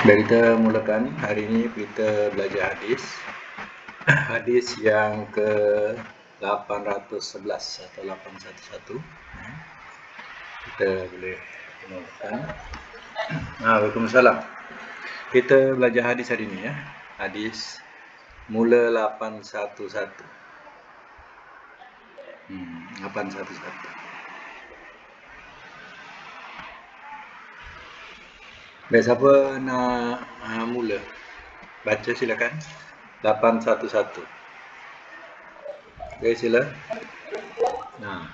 Baik, kita mulakan hari ini kita belajar hadis. Hadis yang ke 811 atau 811. Kita boleh mulakan. Waalaikumsalam. Kita belajar hadis hari ini ya. Hadis mula 811. 811. Baik, siapa nak mula? Baca silakan. 811. Baik, sila. Nah.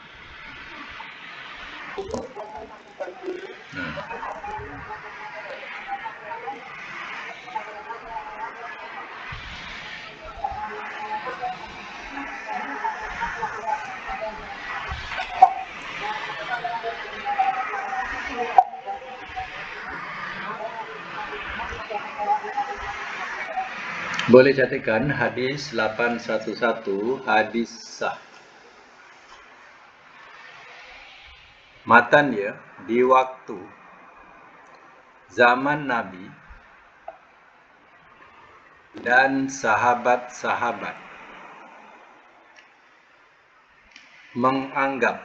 Boleh catatkan hadis 811, hadis sah. Matan dia di waktu zaman Nabi dan sahabat-sahabat menganggap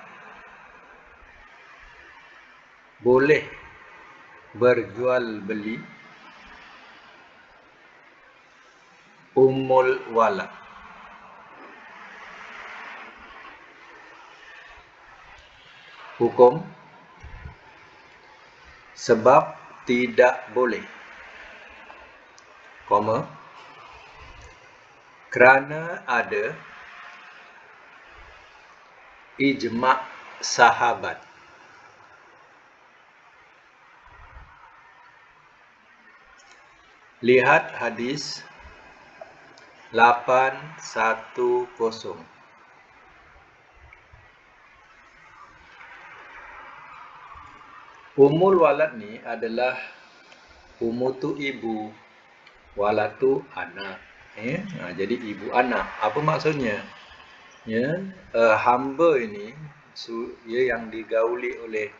boleh berjual beli Ummul Walad. Hukum sebab tidak boleh, kerana ada ijma' sahabat. Lihat hadis 810. Ummul Walad ni adalah ummu tu ibu, walad tu anak. Jadi ibu anak. Apa maksudnya? Hamba ini ia yang digauli oleh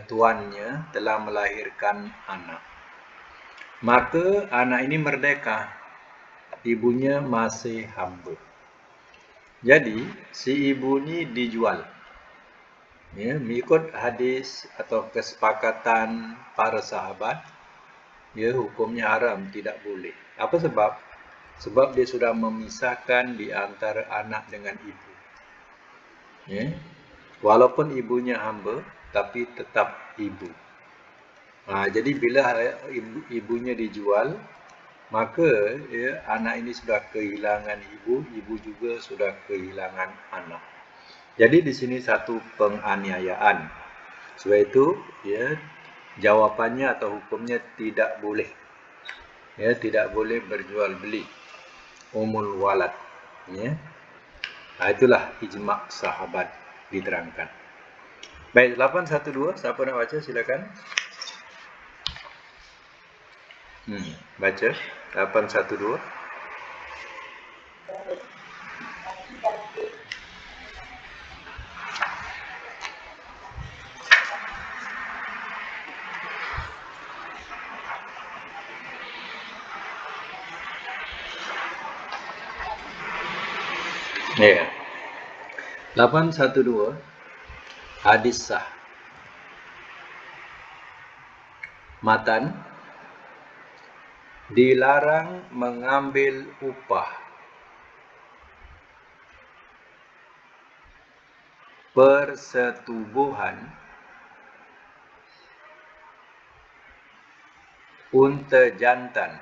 tuannya telah melahirkan anak. Maka anak ini merdeka, ibunya masih hamba. Jadi si ibu ni dijual. Mengikut hadis atau kesepakatan para sahabat, hukumnya haram, tidak boleh. Apa sebab? Sebab dia sudah memisahkan di antara anak dengan ibu. Walaupun ibunya hamba, tapi tetap ibu. Jadi bila ibunya dijual, maka anak ini sudah kehilangan ibu, ibu juga sudah kehilangan anak. Jadi di sini satu penganiayaan. Sebab itu, jawapannya atau hukumnya tidak boleh. Tidak boleh berjual beli Ummul Walad. Itulah ijma' sahabat diterangkan. Baik, 812, siapa nak baca silakan. Baca 812. Ya. 812 hadis sah. Matan, dilarang mengambil upah persetubuhan unta jantan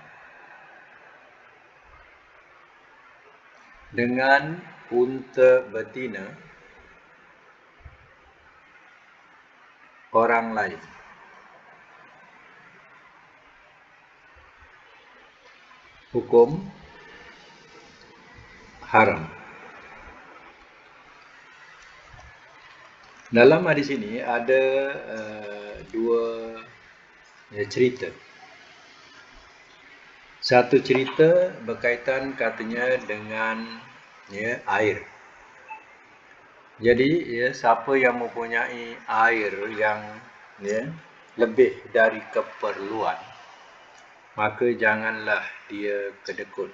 dengan unta betina orang lain. Hukum haram. Dalam hadis ini ada dua cerita. Satu cerita berkaitan katanya dengan air. Jadi siapa yang mempunyai air yang lebih dari keperluan, maka janganlah dia kedekut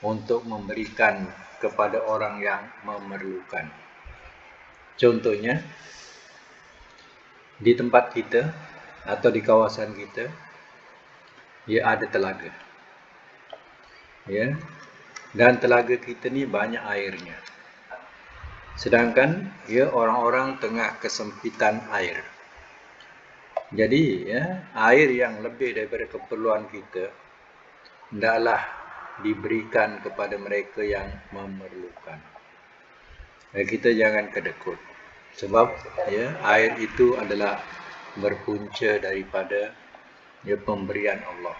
untuk memberikan kepada orang yang memerlukan. Contohnya, di tempat kita atau di kawasan kita, ada telaga. Ya. Dan telaga kita ni banyak airnya. Sedangkan orang-orang tengah kesempitan air. Jadi air yang lebih daripada keperluan kita hendaklah diberikan kepada mereka yang memerlukan. Kita jangan kedekut. Sebab air itu adalah berpunca daripada pemberian Allah.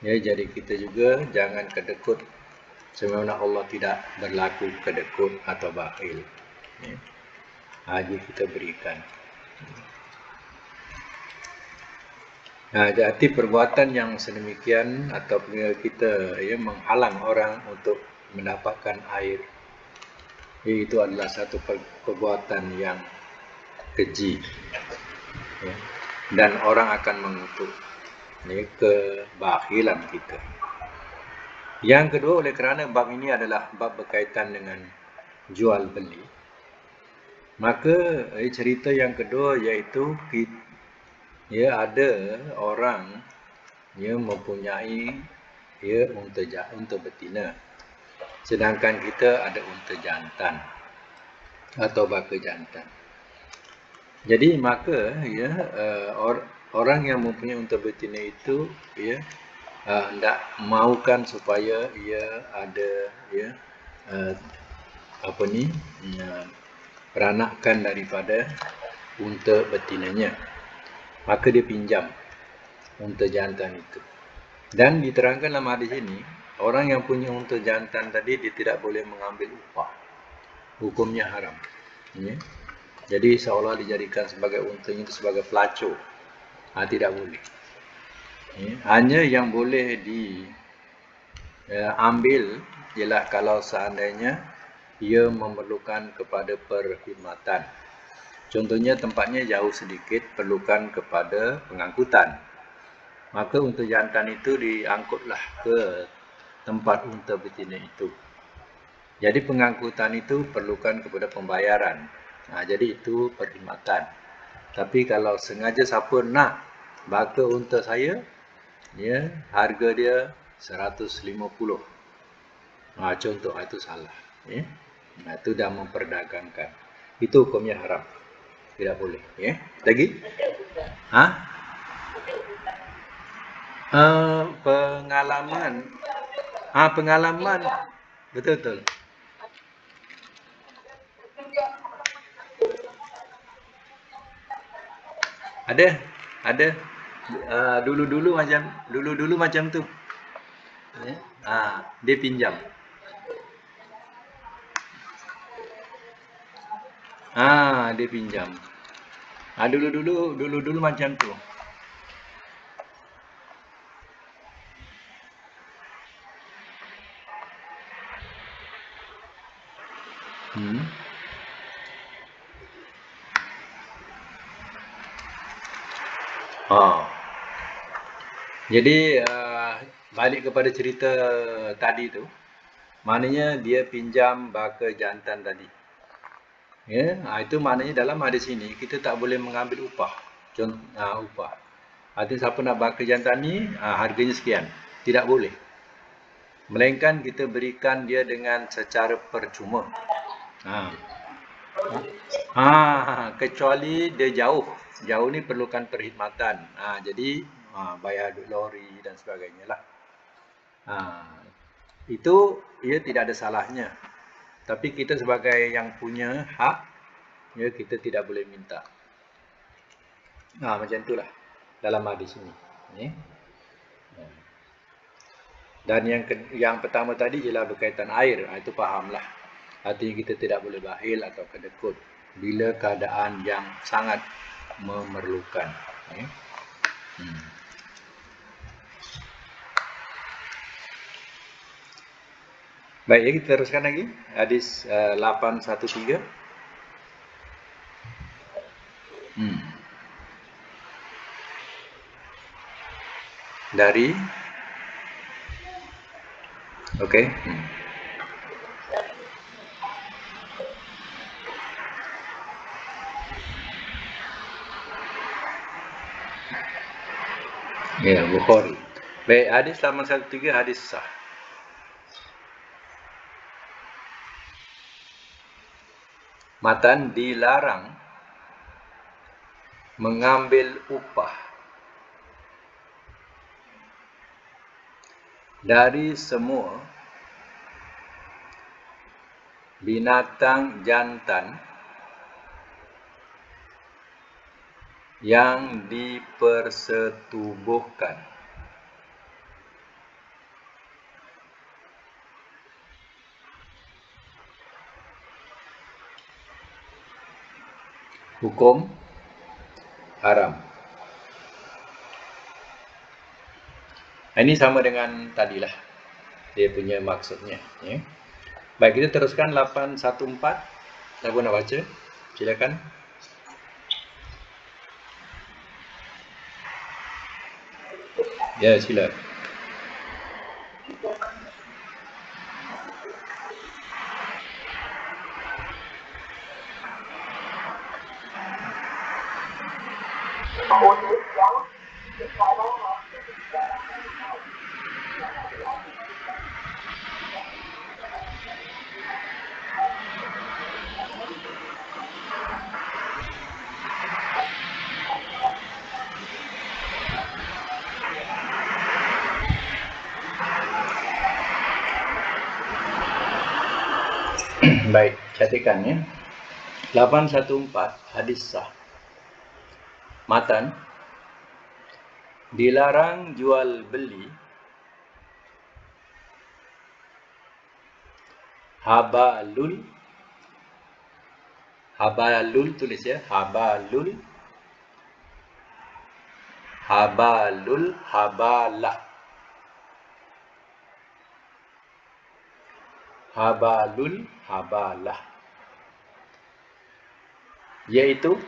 Jadi kita juga jangan kedekut sebagaimana Allah tidak berlaku kedekut atau bakhil. Jadi kita berikan. Jadi perbuatan yang sedemikian atau kita menghalang orang untuk mendapatkan air, itu adalah satu perbuatan yang keji, dan orang akan mengutuk kebakhilan kita. Yang kedua, oleh kerana bab ini adalah bab berkaitan dengan jual beli, maka cerita yang kedua iaitu ada orang mempunyai unta betina, sedangkan kita ada unta jantan atau baka jantan. Jadi maka orang yang mempunyai unta betina itu hendak mahukan supaya ia ada peranakan daripada unta betinanya. Maka dia pinjam unta jantan itu. Dan diterangkan dalam hadis ini, orang yang punya unta jantan tadi dia tidak boleh mengambil upah. Hukumnya haram. Jadi seolah dijadikan sebagai untanya itu sebagai pelacur. Tidak boleh. Hanya yang boleh diambil ialah kalau seandainya ia memerlukan kepada perkhidmatan. Contohnya tempatnya jauh sedikit, perlukan kepada pengangkutan. Maka unta jantan itu diangkutlah ke tempat unta betina itu. Jadi pengangkutan itu perlukan kepada pembayaran. Jadi itu perkhidmatan. Tapi kalau sengaja siapa nak baka unta saya, harga dia 150. Contoh, itu salah. Itu dah memperdagangkan. Itu hukumnya haram. Tidak boleh. Lagi? Pengalaman. Pengalaman. Betul. Ada. Dulu-dulu macam tu. Dia pinjam. Dia pinjam. Dulu macam tu. Jadi balik kepada cerita tadi tu, maknanya dia pinjam baka jantan tadi. Itu maknanya dalam hadis ini kita tak boleh mengambil upah. Upah. Artinya siapa nak baka jantan ni, harganya sekian. Tidak boleh. Melainkan kita berikan dia dengan secara percuma. Kecuali dia jauh. Jauh ni perlukan perkhidmatan. Jadi bayar duit lori dan sebagainya lah. Itu tidak ada salahnya. Tapi kita sebagai yang punya hak, kita tidak boleh minta. Macam itulah dalam hadis ini. Dan yang pertama tadi ialah berkaitan air. Itu fahamlah. Artinya kita tidak boleh bakhil atau kedekut bila keadaan yang sangat memerlukan. Baik, kita teruskan lagi. Hadis 813. dari okey. Ya, Bukhari. Baik, hadis 813 hadis sah. Matan dilarang mengambil upah dari semua binatang jantan yang dipersetubuhkan. Hukum haram. Ini sama dengan tadilah dia punya maksudnya, ya. Baik, kita teruskan 814. Siapa nak baca? Silakan. Ya, sila. Baik, catatkan ya. 814 hadis sah. Matan dilarang jual beli habalul tulis ya, habalah habalah, yaitu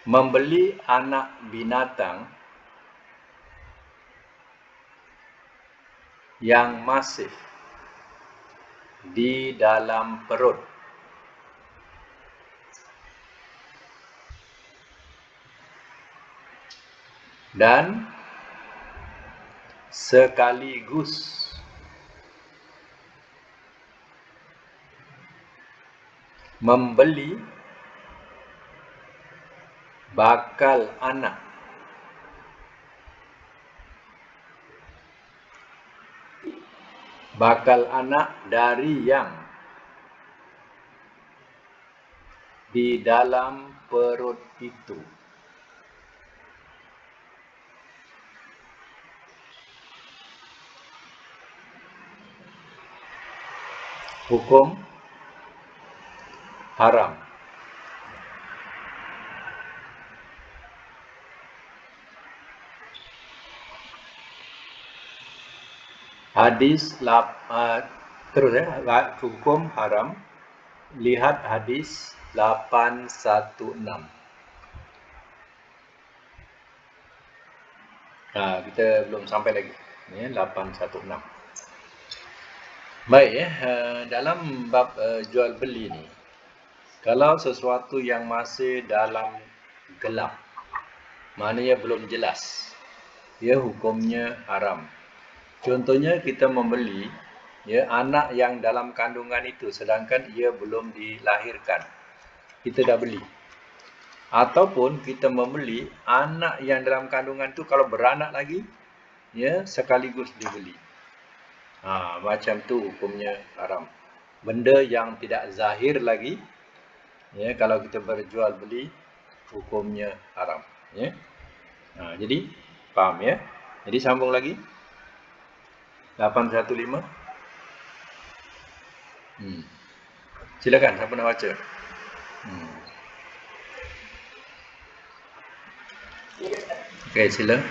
membeli anak binatang yang masih di dalam perut dan sekaligus membeli bakal anak dari yang di dalam perut itu. Hukum haram. Hadis terus ya, hukum haram. Lihat hadis 816. Kita belum sampai lagi. Ya, 816. Baik ya, dalam bab jual beli ni, kalau sesuatu yang masih dalam gelap, maknanya belum jelas, ya hukumnya haram. Contohnya kita membeli ya anak yang dalam kandungan itu sedangkan ia belum dilahirkan. Kita dah beli. Ataupun kita membeli anak yang dalam kandungan itu kalau beranak lagi ya sekaligus dibeli. Macam tu hukumnya haram. Benda yang tidak zahir lagi ya kalau kita berjual beli hukumnya haram ya. Jadi faham ya. Jadi sambung lagi 815. Silakan siapa nak baca. Okey, sila.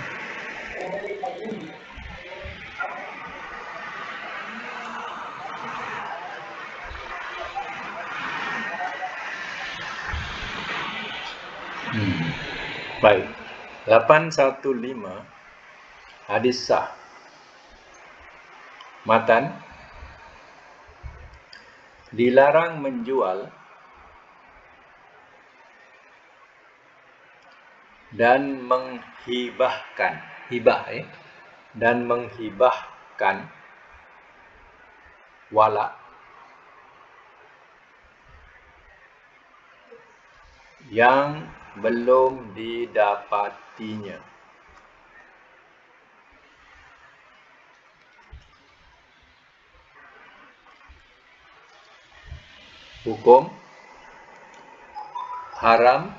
Baik. 815 Hadis sah. Matan, dilarang menjual dan menghibahkan, dan menghibahkan wala yang belum didapatinya. Hukum haram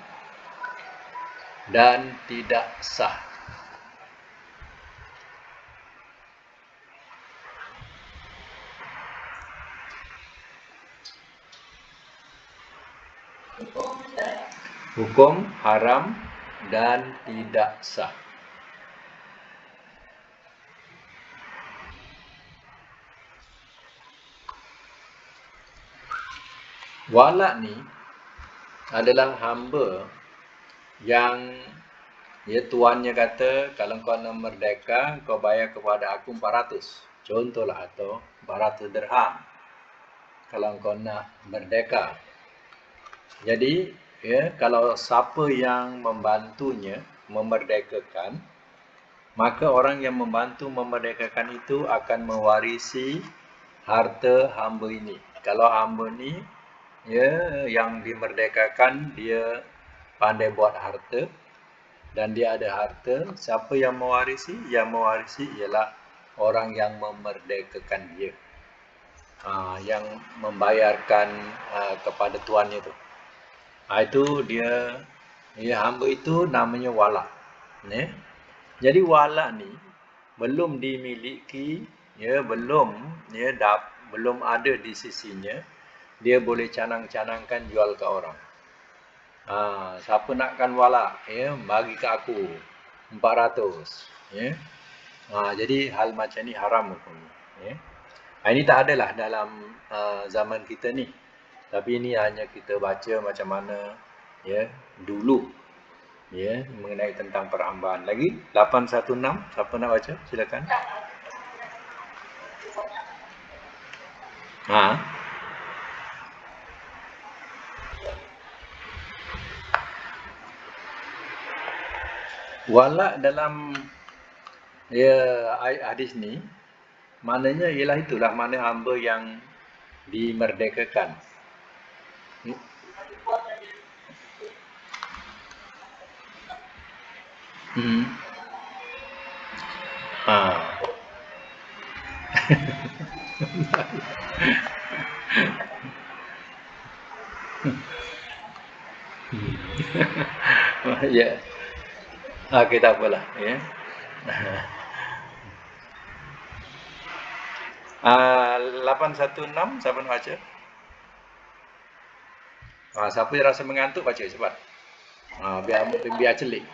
dan tidak sah. Hukum haram dan tidak sah. Wala ni adalah hamba yang tuannya kata, kalau kau nak merdeka, kau bayar kepada aku 400. Contohlah, atau 400 dirham. Kalau kau nak merdeka. Jadi, kalau siapa yang membantunya memerdekakan, maka orang yang membantu memerdekakan itu akan mewarisi harta hamba ini. Kalau hamba ni yang dimerdekakan, dia pandai buat harta dan dia ada harta, siapa yang mewarisi? Yang mewarisi ialah orang yang memerdekakan dia, yang membayarkan kepada tuannya tu. Itu dia, hamba itu namanya wala. Jadi wala ni belum dimiliki, belum ada di sisinya, dia boleh canang-canangkan jual ke orang. Siapa nakkan wala, bagi ke aku 400. Jadi hal macam ni haram hukumnya. Ini tak adalah dalam zaman kita ni. Tapi ini hanya kita baca macam mana dulu mengenai tentang perhambaan. Lagi 816, siapa nak baca? Silakan. Wala dalam hadis ni maknanya ialah itulah mana hamba yang dimerdekakan. Ya. Okey, tak apalah, 816, siapa nak baca? Siapa yang rasa mengantuk baca cepat. Biar celik,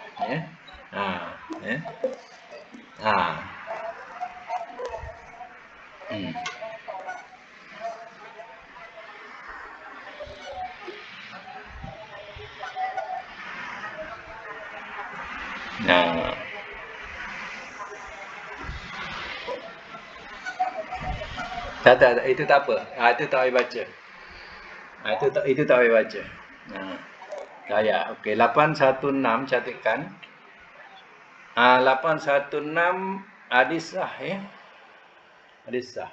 Tak, itu tak apa. Itu tak payah baca. Itu tak payah baca. Ya, okey. 816 catatkan. 816 hadis sah, hadis sah.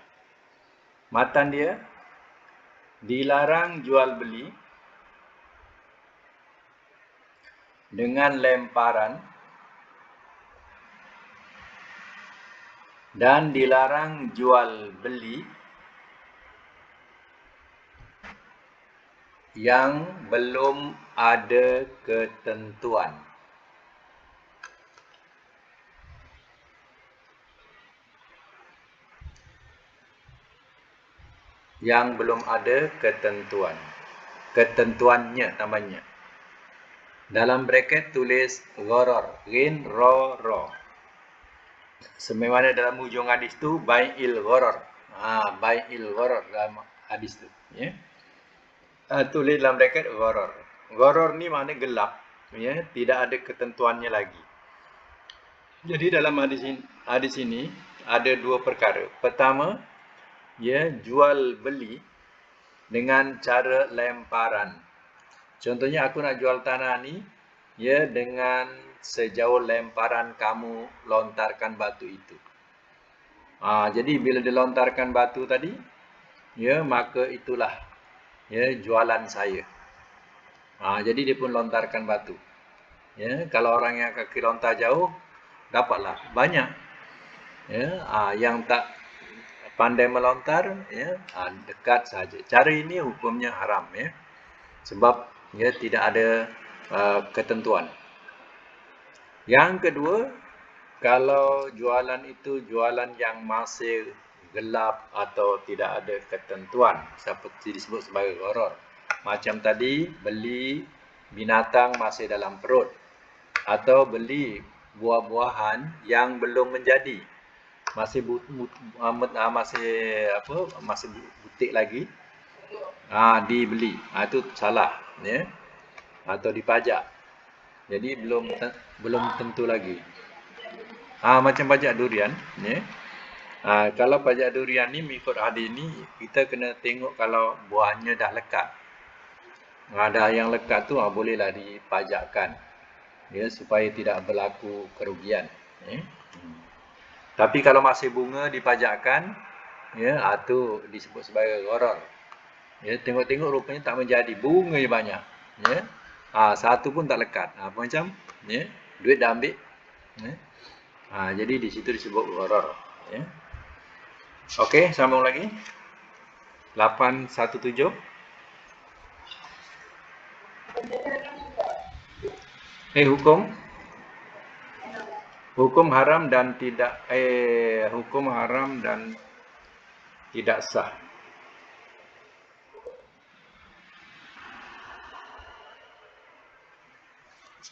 Matan dia, dilarang jual beli dengan lemparan dan dilarang jual beli yang belum ada ketentuan. Yang belum ada ketentuan. Ketentuannya namanya. Dalam bracket tulis gharar, ghin ra ra. Sebagaimana dalam hujung hadis tu bai'il gharar. Bai'il gharar dalam hadis tu, tulis dalam bracket gharar. Gharar ni makna gelap, tidak ada ketentuannya lagi. Jadi dalam hadis ini ada dua perkara. Pertama, ya, jual beli dengan cara lemparan. Contohnya aku nak jual tanah ni, ya, dengan sejauh lemparan kamu lontarkan batu itu. Jadi bila dilontarkan batu tadi, ya, maka itulah, ya, jualan saya. Jadi dia pun lontarkan batu. Ya, kalau orang yang kaki lontar jauh, dapatlah banyak. Ya, yang tak pandai melontar, ya, dekat saja. Cara ini hukumnya haram, ya, sebab, ya, tidak ada ketentuan. Yang kedua, kalau jualan itu jualan yang masih gelap atau tidak ada ketentuan, seperti disebut sebagai gharar. Macam tadi, beli binatang masih dalam perut, atau beli buah-buahan yang belum menjadi, masih masih butik lagi, dibeli, itu salah, ya, atau dipajak. Jadi belum tentu lagi. Macam pajak durian, ya. Kalau pajak durian ni mengikut hadis ni, kita kena tengok kalau buahnya dah lekat. Ada yang lekat tu bolehlah dipajakkan, ya, supaya tidak berlaku kerugian, ya. Tapi kalau masih bunga dipajakkan, ya, itu disebut sebagai gharar. Ya, tengok-tengok rupanya tak menjadi, bunga banyak, ya. Satu pun tak lekat. Macam, ya, duit dah ambil, ya. Jadi di situ disebut gharar, ya. Okey, sambung lagi. 817. Hukum haram dan tidak sah.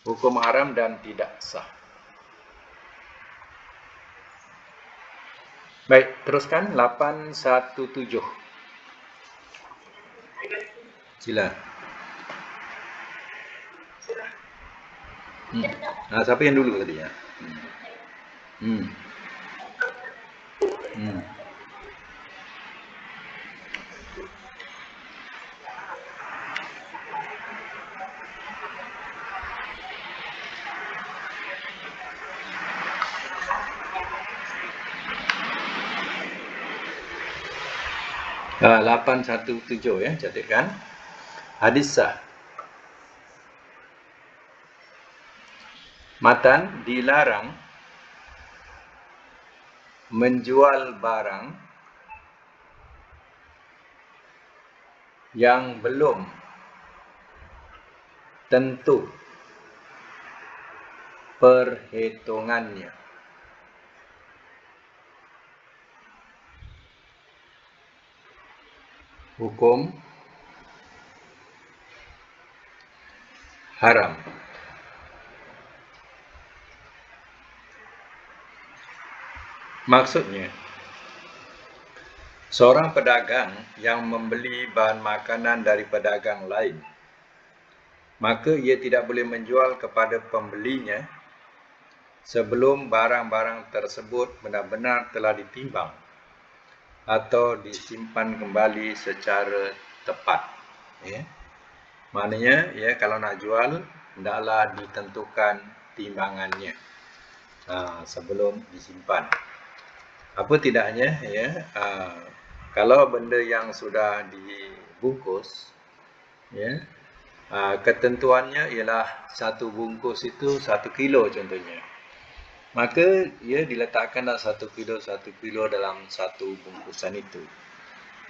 Hukum haram dan tidak sah. Baik, teruskan 817. Sila. Siapa yang dulu tadi, ya? 817, ya, catatkan. Hadis sah. Matan, dilarang menjual barang yang belum tentu perhitungannya. Hukum haram. Maksudnya, seorang pedagang yang membeli bahan makanan dari pedagang lain, maka ia tidak boleh menjual kepada pembelinya sebelum barang-barang tersebut benar-benar telah ditimbang atau disimpan kembali secara tepat, ya. Maknanya, ya, kalau nak jual, hendaklah ditentukan timbangannya sebelum disimpan. Apa tidaknya, ya, kalau benda yang sudah dibungkus, ya, ketentuannya ialah satu bungkus itu 1 kilo contohnya, maka ia diletakkan 1 kilo dalam satu bungkusan itu.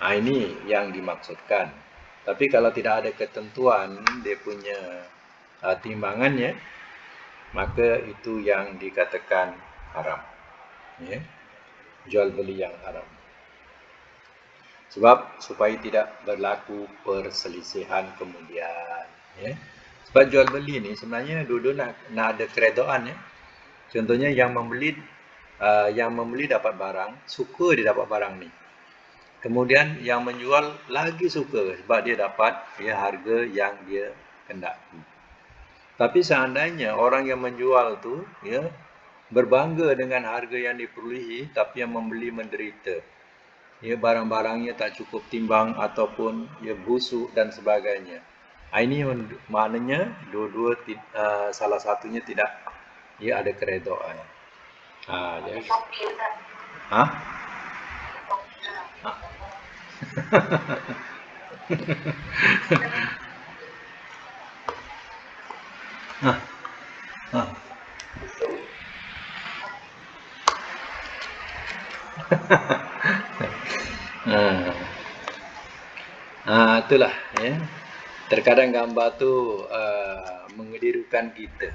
Ini yang dimaksudkan. Tapi kalau tidak ada ketentuan dia punya timbangannya, maka itu yang dikatakan haram, ya, jual beli yang haram. Sebab supaya tidak berlaku perselisihan kemudian, ya. Sebab jual beli ni sebenarnya dua-dua nak ada keredoan, ya. Contohnya yang membeli dapat barang, suka dia dapat barang ni. Kemudian yang menjual lagi suka sebab dia dapat, ya, harga yang dia kendaki. Tapi seandainya orang yang menjual tu, ya, berbangga dengan harga yang diperolehi, tapi yang membeli menderita. Ya, barang-barangnya tak cukup timbang ataupun ya busuk dan sebagainya. Ini maknanya dua-dua salah satunya tidak ya ada keredaan. Jadi, ha? Ha. Ha. Itulah ya. Terkadang gambar tu mengelirukan kita.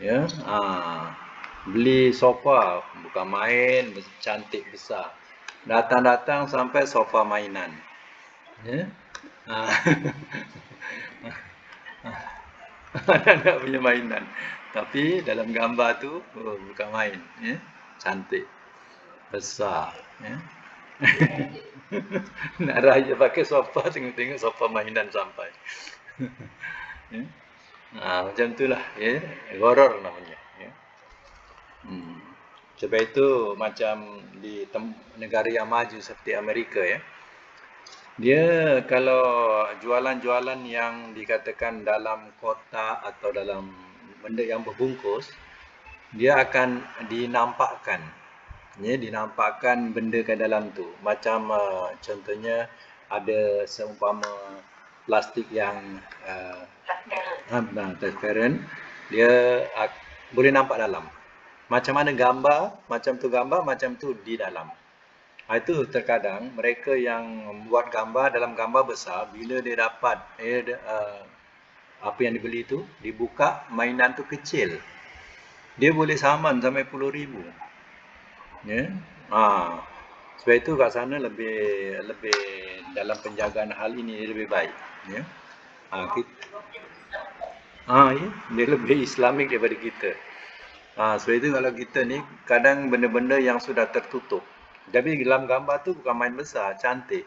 Ya. Beli sofa bukan main, cantik besar. Datang-datang sampai sofa mainan. Ya. Anak-anak punya mainan. Tapi dalam gambar tu bukan main, ya. Cantik. Besar, ya. Nak raya pakai sofa, tengok-tengok sofa mainan sampai. Ya. Macam itulah, ya. Horor namanya, ya. Sebab itu macam di negara yang maju seperti Amerika, ya. Dia kalau jualan-jualan yang dikatakan dalam kotak atau dalam benda yang berbungkus, dia akan dinampakkan. Ya, dinampakkan benda ke dalam tu. Macam contohnya ada seumpama plastik yang transparent, dia boleh nampak dalam. Macam mana gambar, macam tu di dalam. Itu terkadang mereka yang membuat gambar dalam gambar besar, bila dia dapat apa yang dibeli tu, dibuka mainan tu kecil. Dia boleh saman sampai puluh ribu. Ya. Sebab itu kat sana lebih dalam penjagaan hal ini lebih baik. Ya. Ya, dia lebih Islamik daripada kita. Sebab itu kalau kita ni kadang benda-benda yang sudah tertutup. Tapi dalam gambar tu bukan main besar, cantik.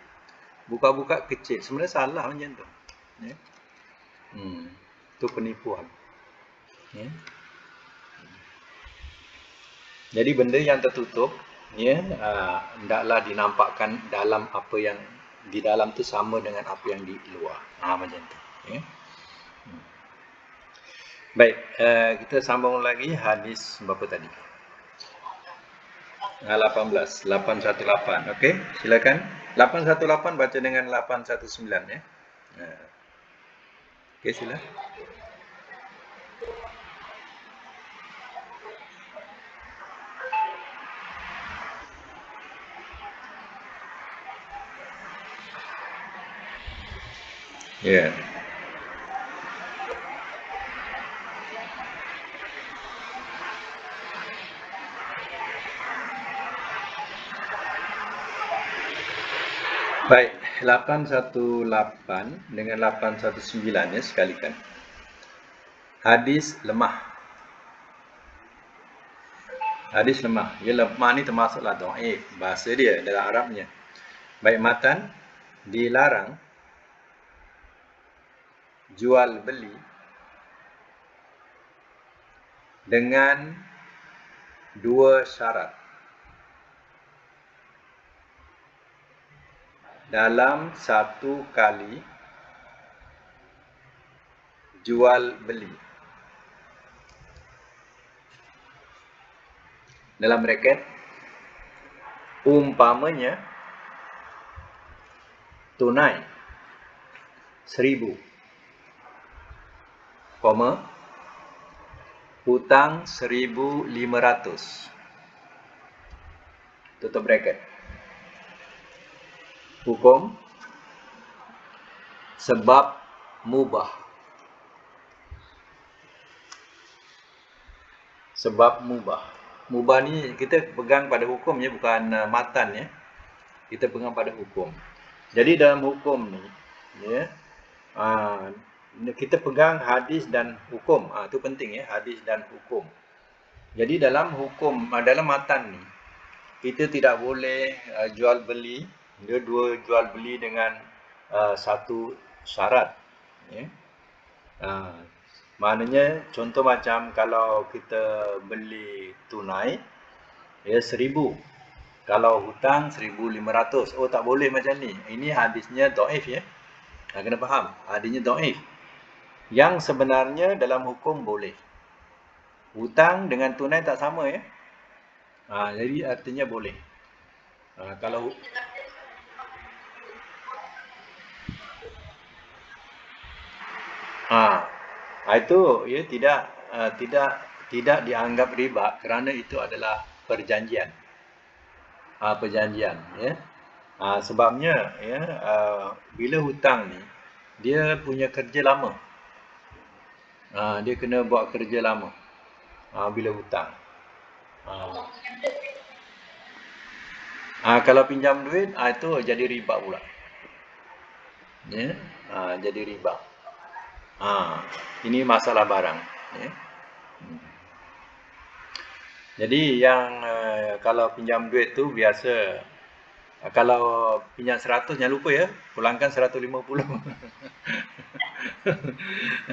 Buka-buka kecil. Sebenarnya salah macam tu. Ya. Itu penipuan. Ya. Jadi benda yang tertutup, ya, hendaklah dinampakkan dalam apa yang di dalam tu sama dengan apa yang di luar. Macam tu. Ya. Baik, kita sambung lagi hadis berapa tadi? 818. Okey, silakan. 818 baca dengan 819 ya. Okey, sila. Ya. Baik, 818 dengan 819 ya sekalikan. Hadis lemah. Hadis lemah. Ya, lemah ni termasuklah dhaif, bahasa dia dalam Arabnya. Baik, matan dilarang jual beli dengan dua syarat. Dalam satu kali jual beli. Dalam braket, umpamanya tunai 1,000, hutang 1,500. Tutup braket. Hukum sebab mubah. Sebab mubah. Mubah ni kita pegang pada hukum ya, bukan matan ya. Kita pegang pada hukum. Jadi dalam hukum ni ya, kita pegang hadis dan hukum. Itu penting ya, hadis dan hukum. Jadi dalam hukum, dalam matan ni kita tidak boleh jual beli, dia dua jual beli dengan satu syarat ya. Maknanya contoh macam kalau kita beli tunai, ya 1,000. Kalau hutang 1,500. Oh, tak boleh macam ni. Ini hadisnya dhaif ya. Kena faham. Hadisnya dhaif. Yang sebenarnya dalam hukum boleh. Hutang dengan tunai tak sama ya. Jadi artinya boleh. Kalau itu ya tidak dianggap riba kerana itu adalah perjanjian. Perjanjian ya. Sebabnya ya bila hutang ni dia punya kerja lama. Dia kena buat kerja lama. Bila hutang. Kalau pinjam duit itu jadi riba pula. Ya. Jadi riba. Ini masalah barang ya. Jadi yang kalau pinjam duit tu biasa kalau pinjam 100 jangan lupa ya, pulangkan 150.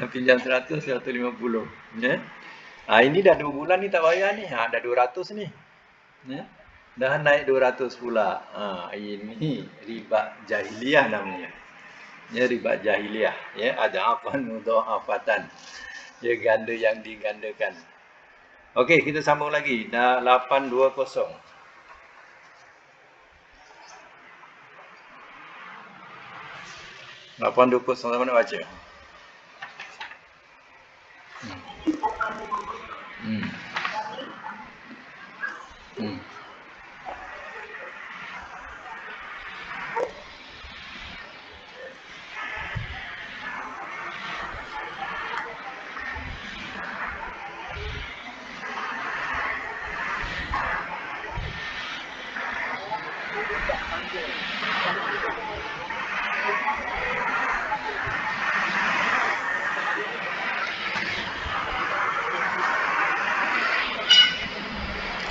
Pinjam 100 150 ya. Ini dah 2 bulan ni tak bayar ni. Dah 200 ni. Ya. Dah naik 200 pula. Ini riba jahiliah namanya. Ya, riba jahiliah ya, ada apa mudhafatan. Ya, ganda yang digandakan. Okey, kita sambung lagi. 820. 820 sama mana baca?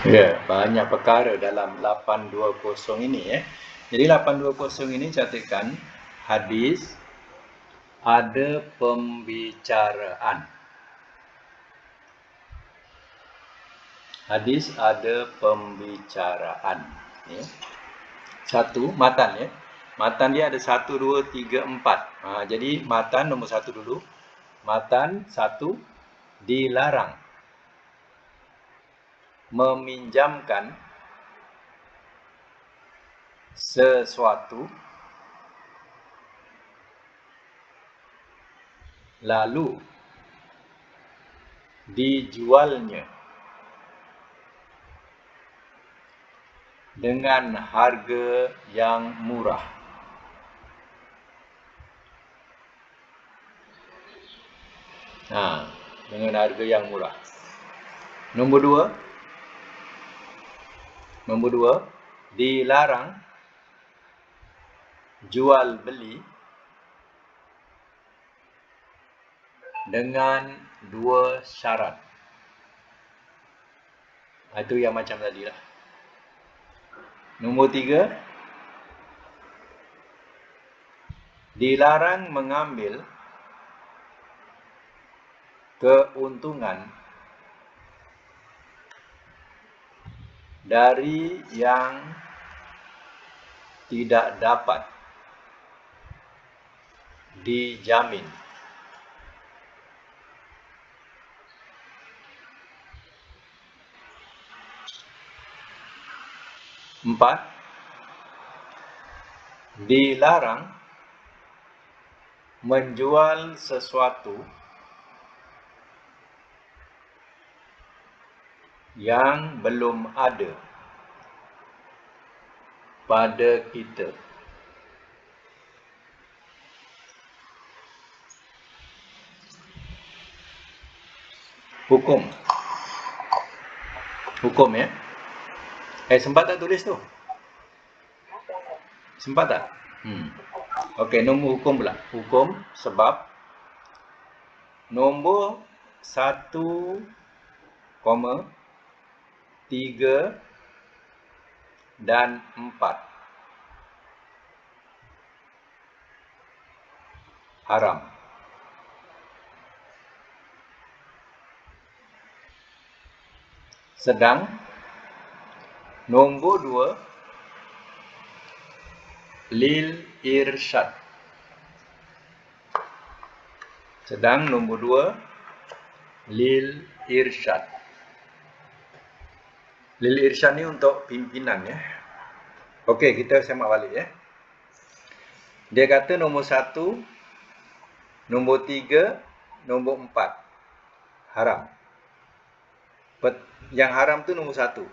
Ya, banyak perkara dalam 820 ini ya. Jadi 820 ini catatkan hadis ada pembicaraan. Hadis ada pembicaraan ya. Satu matan ya. Matan dia ada 1 2 3 4. Jadi matan nombor 1 dulu. Matan 1, dilarang meminjamkan sesuatu lalu dijualnya dengan harga yang murah. Dengan harga yang murah. Nombor 2, dilarang jual beli dengan 2 syarat. Itu yang macam tadi lah. Nombor 3, dilarang mengambil keuntungan dari yang tidak dapat dijamin. 4, dilarang menjual sesuatu yang belum ada pada kita. Hukum ya. Sempat tak tulis tu? Sempat tak? Okey, nombor hukum pula. Hukum sebab nombor 1, 3 dan 4 haram. Sedang nombor 2 lil irsyad. Sedang nombor 2 lil irsyad. Lil irsyad ni untuk pimpinan ya. Okey, kita semak balik ya. Dia kata nombor 1, nombor 3, nombor 4 haram. Yang haram tu nombor 1.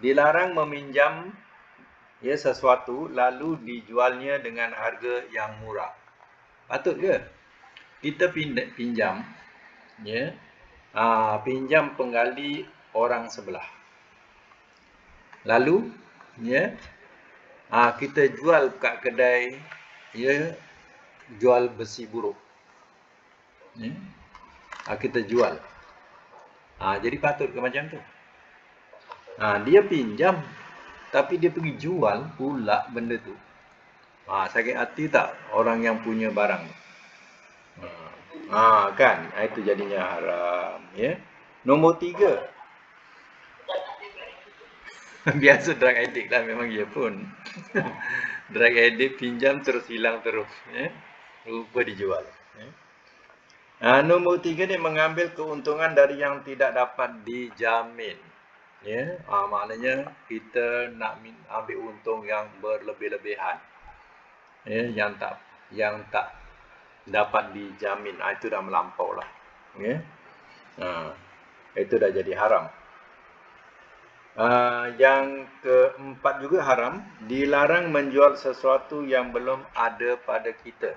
Dilarang meminjam ya sesuatu lalu dijualnya dengan harga yang murah. Patut ke? Kita pinjam ya. Pinjam penggali orang sebelah. Lalu ya kita jual kat kedai ya jual besi buruk. Ya. Kita jual. Jadi patut ke macam tu? Dia pinjam tapi dia pergi jual pula benda tu. Sakit hati tak orang yang punya barang? Kan? Itu jadinya haram ya. Nombor 3. Biasa drug addict lah memang dia pun. Drug addict pinjam terus hilang terus ya. Lupa dijual ya. Nombor 3 ni mengambil keuntungan dari yang tidak dapat dijamin. Ya, maknanya kita nak ambil untung yang berlebih-lebihan. Ya, yang tak dapat dijamin. Itu dah melampau lah. Ya. Itu dah jadi haram. Yang keempat juga haram, dilarang menjual sesuatu yang belum ada pada kita.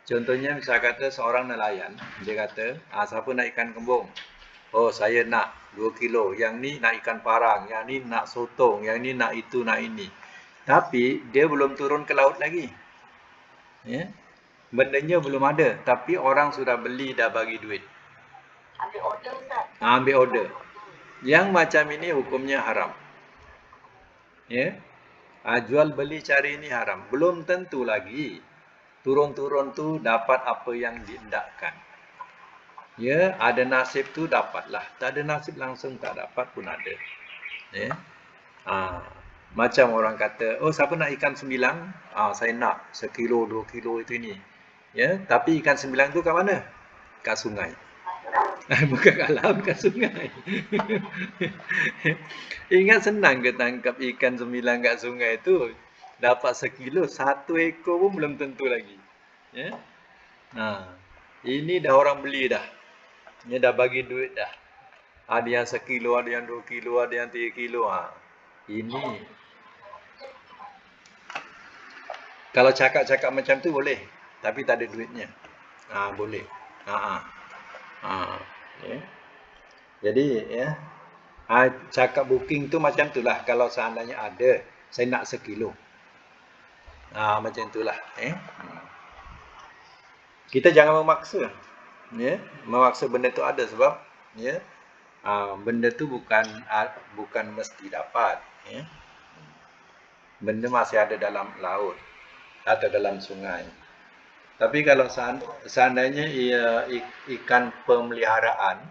Contohnya misal kata seorang nelayan, dia kata, siapa nak ikan kembung? Oh, saya nak 2 kilo. Yang ni nak ikan parang, yang ni nak sotong, yang ni nak itu, nak ini. Tapi dia belum turun ke laut lagi. Ya. Bendanya belum ada, tapi orang sudah beli, dah bagi duit. Ambil order Ustaz. Ambil order. Yang macam ini hukumnya haram. Ya. Jual beli cari ini haram. Belum tentu lagi turun-turun tu dapat apa yang dihendakkan. Ya, ada nasib tu dapatlah. Tak ada nasib langsung tak dapat pun ada. Ya. Macam orang kata, oh siapa nak ikan sembilang? Saya nak 1 kilo, 2 kilo itu ini. Ya, tapi ikan sembilang tu kat mana? Kat sungai. Bukan kat laut, kat sungai. Ingat senang ke tangkap ikan sembilang kat sungai tu? Dapat 1 kilo, 1 ekor pun belum tentu lagi. Ya. Ini dah orang beli dah. Dia dah bagi duit dah. Ada yang 1 kilo, ada yang 2 kilo, ada yang 3 kilo. Ini. Kalau cakap-cakap macam tu boleh. Tapi tak ada duitnya. Boleh. Ya. Jadi ya. Cakap booking tu macam tu lah. Kalau seandainya ada, saya nak 1 kilo. Macam itulah. Kita jangan memaksa. Ya, memaksa benda tu ada sebab ya, benda tu bukan mesti dapat. Ya. Benda masih ada dalam laut atau dalam sungai. Tapi kalau seandainya ikan pemeliharaan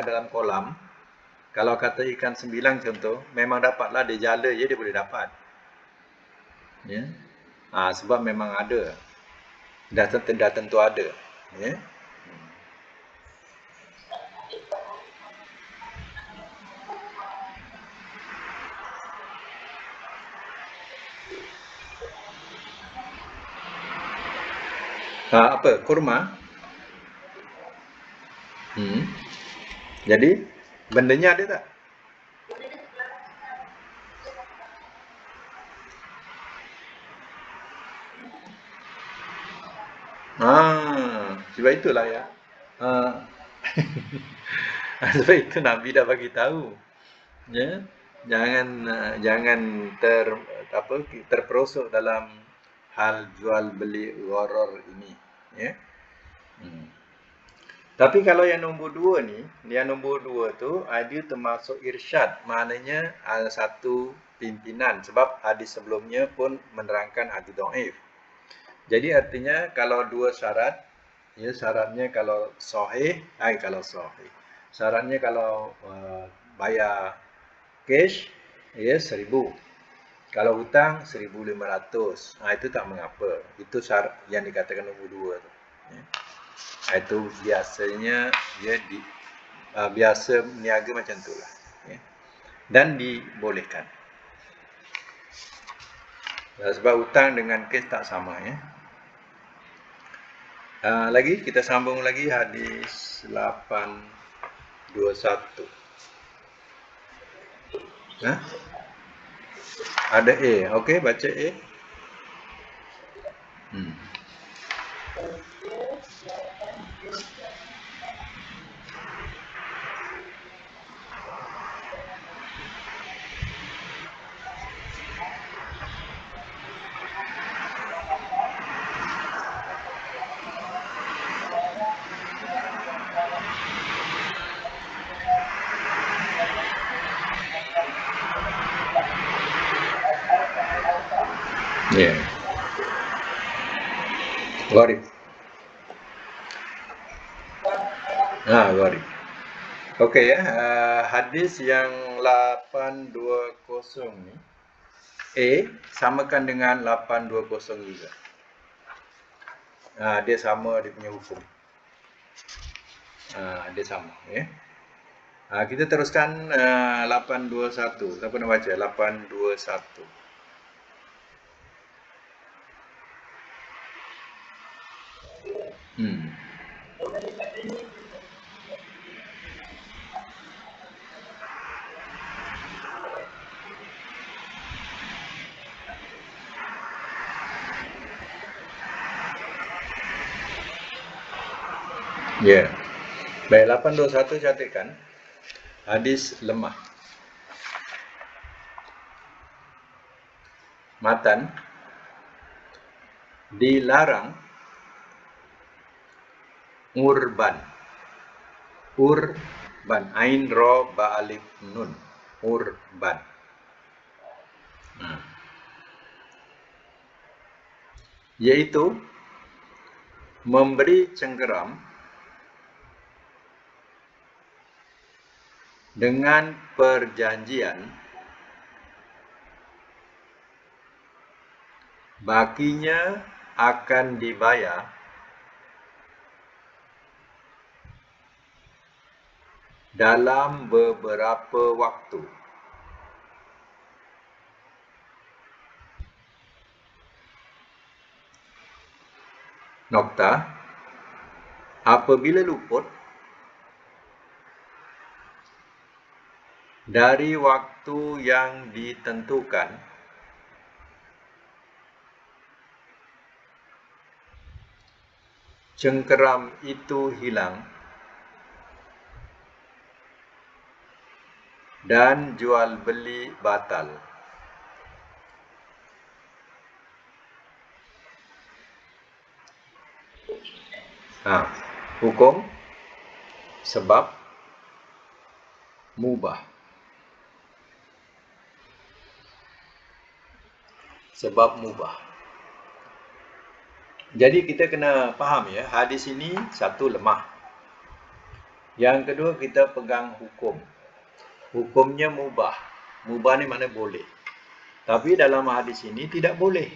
dalam kolam, kalau kata ikan sembilang contoh, memang dapatlah dia jala je dia boleh dapat. Ya. Sebab memang ada. Dah tentu ada. Ya. Apa? Kurma? Jadi bendanya ada tak? Sebab itulah ya. Sebab itu Nabi dah bagi tahu. Ya. Jangan terperosok dalam hal jual beli gharar ini, ya. Tapi kalau yang nombor 2 ni, yang nombor 2 tu dia termasuk irsyad, maknanya satu pimpinan sebab hadis sebelumnya pun menerangkan hadis dhaif. Jadi artinya kalau 2 syarat, ya syaratnya kalau sahih, Syaratnya kalau bayar cash, ya 1,000. Kalau hutang 1,500. Itu tak mengapa. Itu syarat yang dikatakan nombor 2 tu. Ya. Itu biasanya dia biasa niaga macam itulah. Ya. Dan dibolehkan. Sebab hutang dengan cash tak sama, ya. Lagi kita sambung lagi hadis 821. Ada A. Okey, baca A. Ya. Gharib. Gharib. Okey, ya. Hadis yang 820 ni A samakan dengan 820 juga. Dia sama dia punya hukum. Dia sama, ya. Kita teruskan 821. Siapa nak baca? 821. Ya. Baik, 821 catatkan. Hadis lemah. Matan dilarang urban. Ain ra ba alif nun. Urban. Yaitu memberi cengkeram dengan perjanjian bakinya akan dibayar dalam beberapa waktu. Nokta, apabila luput dari waktu yang ditentukan, cengkeram itu hilang dan jual beli batal. Hukum sebab mubah. Sebab mubah. Jadi kita kena faham, ya, hadis ini satu lemah. Yang kedua kita pegang hukum. Hukumnya mubah. Mubah ni makna boleh. Tapi dalam hadis ini tidak boleh.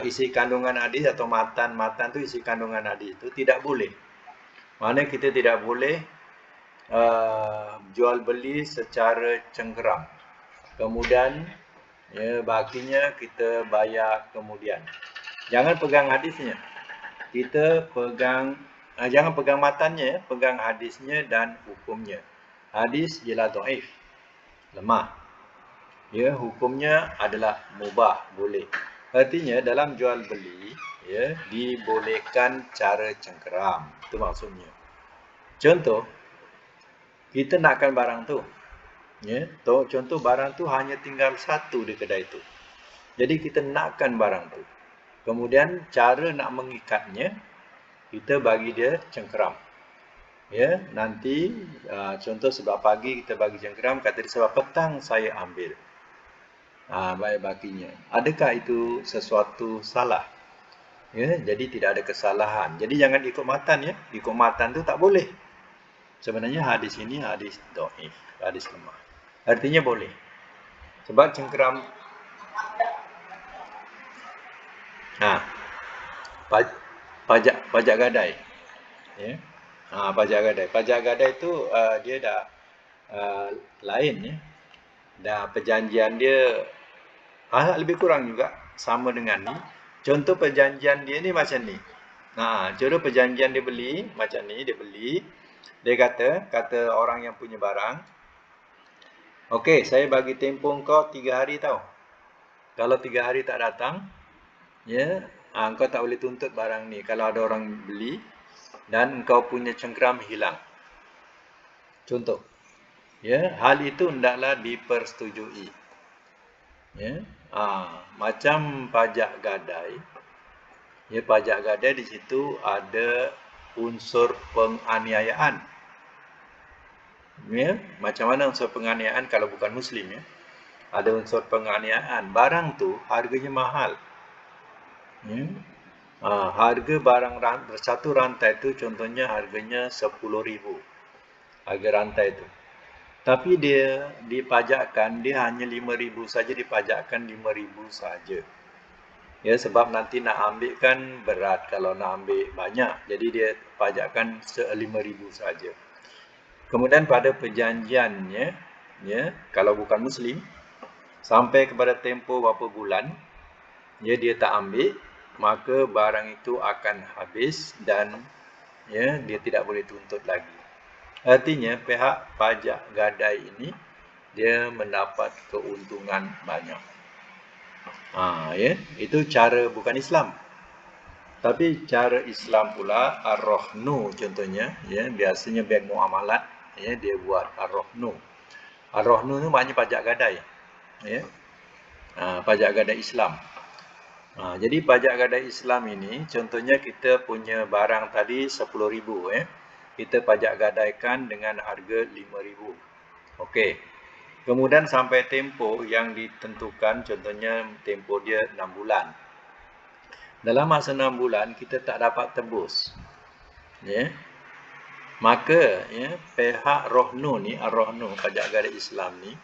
Isi kandungan hadis atau matan tu isi kandungan hadis itu tidak boleh. Maknanya kita tidak boleh jual beli secara cengkeram. Kemudian, ya, bakinya kita bayar kemudian. Jangan pegang hadisnya. Kita pegang, jangan pegang matannya, pegang hadisnya dan hukumnya. Hadis ialah dhaif, lemah. Ya, hukumnya adalah mubah, boleh. Artinya dalam jual beli, ya, dibolehkan cara cengkeram. Itu maksudnya. Contoh, kita nakkan barang tu. Ya, contoh barang tu hanya tinggal satu di kedai tu. Jadi kita nakkan barang tu. Kemudian cara nak mengikatnya, kita bagi dia cengkeram. Ya, nanti contoh sebab pagi kita bagi cengkeram, kata dia sebab petang saya ambil. Baik bakinya. Adakah itu sesuatu salah? Ya, jadi tidak ada kesalahan. Jadi jangan ikut matan, ya. Ikut matan tu tak boleh. Sebenarnya hadis ini hadis dhaif, hadis lemah. Artinya boleh. Sebab cengkeram pajak gadai, ya. Pajak gadai. Pajak gadai itu dia dah lain, ya. Dah perjanjian dia lebih kurang juga sama dengan ni. Contoh perjanjian dia ni macam ni. Contoh perjanjian dia beli macam ni, dia beli. Dia kata orang yang punya barang, okey, saya bagi tempoh kau 3 hari tau. Kalau 3 hari tak datang, ya, kau tak boleh tuntut barang ni kalau ada orang beli dan kau punya cengkeram hilang. Contoh. Ya, hal itu hendaklah dipersetujui. Ya. Macam pajak gadai. Ya, pajak gadai di situ ada unsur penganiayaan. Ya, macam mana unsur penganiayaan kalau bukan muslim, ya? Ada unsur penganiayaan. Barang tu harganya mahal. Ya. Harga barang satu rantai tu contohnya harganya 10,000. Harga rantai tu. Tapi dia dipajakkan, dia hanya 5,000 saja, dipajakkan 5,000 saja. Ya, sebab nanti nak ambil kan berat kalau nak ambil banyak. Jadi dia pajakkan 5,000 saja. Kemudian pada perjanjiannya, ya, kalau bukan muslim, sampai kepada tempoh berapa bulan, ya, dia tak ambil, maka barang itu akan habis dan, ya, dia tidak boleh tuntut lagi. Artinya pihak pajak gadai ini dia mendapat keuntungan banyak. Ya, itu cara bukan Islam. Tapi cara Islam pula ar-rahnu contohnya, ya, biasanya bank muamalat, ya, dia buat ar-rahnu. Ar-rahnu itu maknanya pajak gadai, ya. Pajak gadai Islam. Jadi pajak gadai Islam ini contohnya kita punya barang tadi 10,000, ya. Kita pajak gadaikan dengan harga 5,000. Okey. Kemudian sampai tempoh yang ditentukan, contohnya tempoh dia 6 bulan. Dalam masa 6 bulan kita tak dapat tebus. Ya. Maka, ya, pihak rohnu ni, ar-rohnu pajak gadai Islam ni,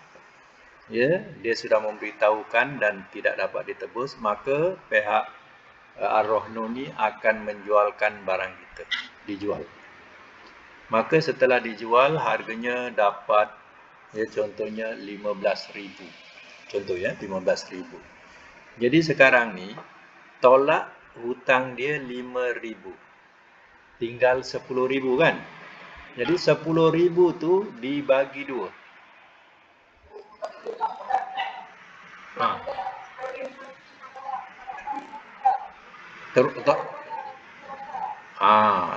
ya, dia sudah memberitahukan dan tidak dapat ditebus, maka pihak ar-rohnu ni akan menjualkan barang kita, dijual. Maka setelah dijual harganya dapat, ya, contohnya 15,000. Contoh, ya, 15,000. Jadi sekarang ni tolak hutang dia 5,000. Tinggal 10,000 kan? Jadi 10,000 tu dibagi 2.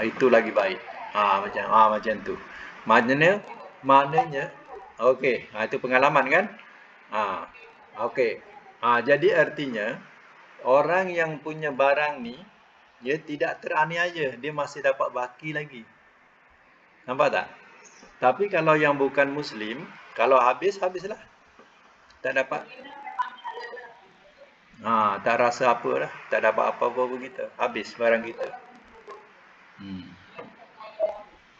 Itu lagi baik. Macam tu. Maknanya okey, itu pengalaman kan? Okey. Jadi artinya orang yang punya barang ni dia tidak teraniaya, dia masih dapat baki lagi. Nampak tak? Tapi kalau yang bukan muslim, kalau habislah. Tak dapat. Tak rasa apa dah, tak dapat apa-apa pun kita. Habis barang kita.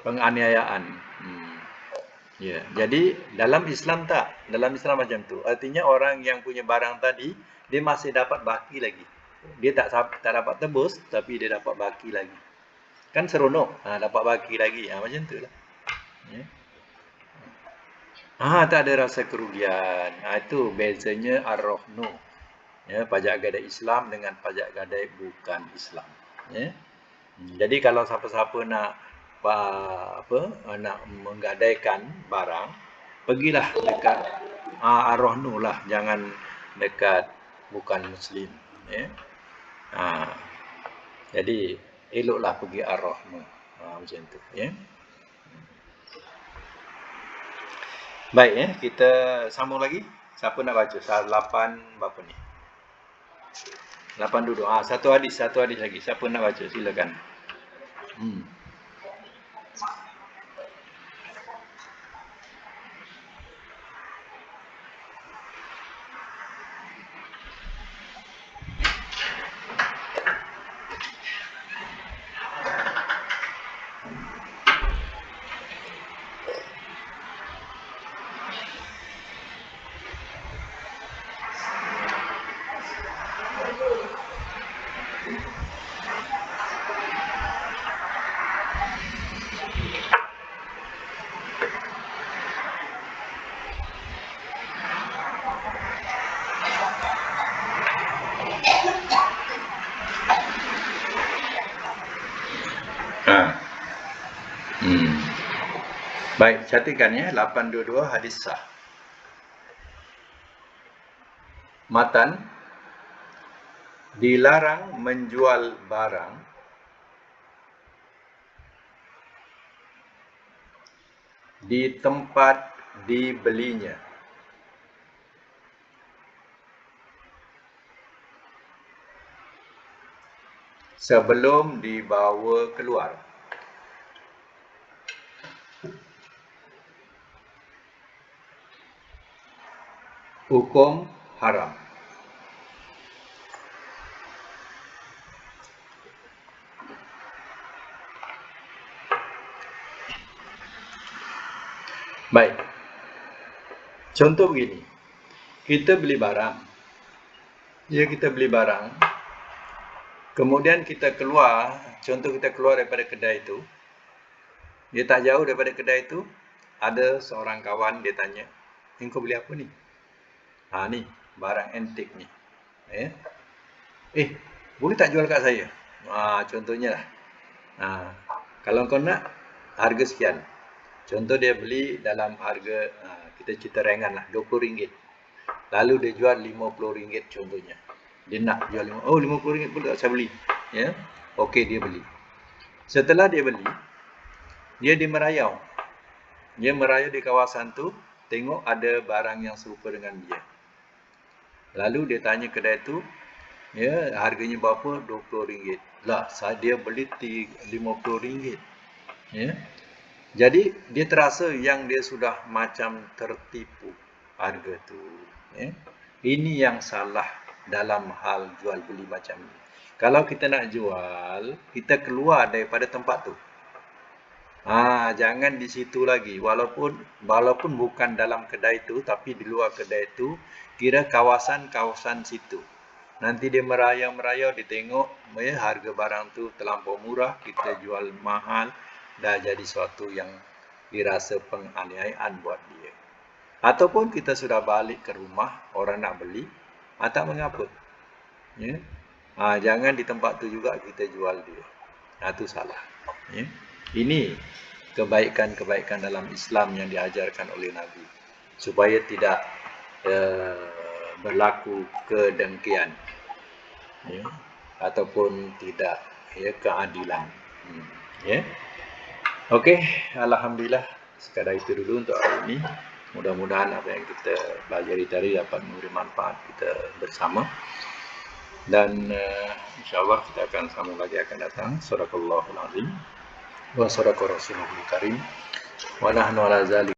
Penganiayaan. Ya, jadi dalam Islam tak. Dalam Islam macam tu. Artinya orang yang punya barang tadi, dia masih dapat baki lagi. Dia tak dapat tebus, tapi dia dapat baki lagi. Kan seronok, dapat baki lagi. Macam tu lah. Ya. Tak ada rasa kerugian. Itu bezanya ar-rohnu. Ya, pajak gadai Islam dengan pajak gadai bukan Islam. Ya. Jadi kalau siapa-siapa nak menggadaikan barang, pergilah dekat ar-rohnu lah, jangan dekat bukan muslim, ya. Jadi eloklah pergi ar-rohnu. Macam tu, ya. Baik, ya, kita sambung lagi. Siapa nak baca? 8 berapa ni? 8 duduk. Satu hadis lagi. Siapa nak baca? Silakan. Baik, catatkan ya, 822 hadis sah. Matan, dilarang menjual barang di tempat dibelinya sebelum dibawa keluar. Hukum haram. Baik. Contoh begini. Kita beli barang. Ya, kita beli barang. Kemudian kita keluar, contoh kita keluar daripada kedai itu. Dia tak jauh daripada kedai itu, ada seorang kawan dia tanya, "Engkau beli apa ni?" Ni, barang antik ni. Boleh tak jual kat saya? Contohnya lah. Kalau kau nak, harga sekian. Contoh dia beli dalam harga, kita cerita ringan lah, RM20. Lalu dia jual RM50 contohnya. Dia nak jual RM50 boleh tak saya beli? Ya, okey, dia beli. Setelah dia beli, dia merayau. Dia merayau di kawasan tu, tengok ada barang yang serupa dengan dia. Lalu dia tanya kedai tu, ya, harganya berapa? RM20. Lah, dia beli RM50. Ya. Jadi dia terasa yang dia sudah macam tertipu harga tu. Ya. Ini yang salah dalam hal jual beli macam ni. Kalau kita nak jual, kita keluar daripada tempat tu. Jangan di situ lagi. Walaupun bukan dalam kedai tu, tapi di luar kedai tu, kira kawasan-kawasan situ. Nanti dia merayau-merayau, dia tengok ya, harga barang tu terlampau murah, kita jual mahal, dah jadi suatu yang dirasa penganiayaan buat dia. Ataupun kita sudah balik ke rumah, orang nak beli, tak mengapa. Ya? Jangan di tempat tu juga kita jual dia. Itu salah. Ya? Ini kebaikan-kebaikan dalam Islam yang diajarkan oleh Nabi. Supaya tidak berlaku kedengkian. Ya? Ataupun tidak keadilan. Ya? Okey, alhamdulillah, sekadar itu dulu untuk hari ini. Mudah-mudahan apa yang kita pelajari tadi dapat memberi manfaat kita bersama. Dan insya-Allah kita akan sambung lagi akan datang. Sadaqallahul azim wa sadaqa rasulul karim wa nahnu ala zalik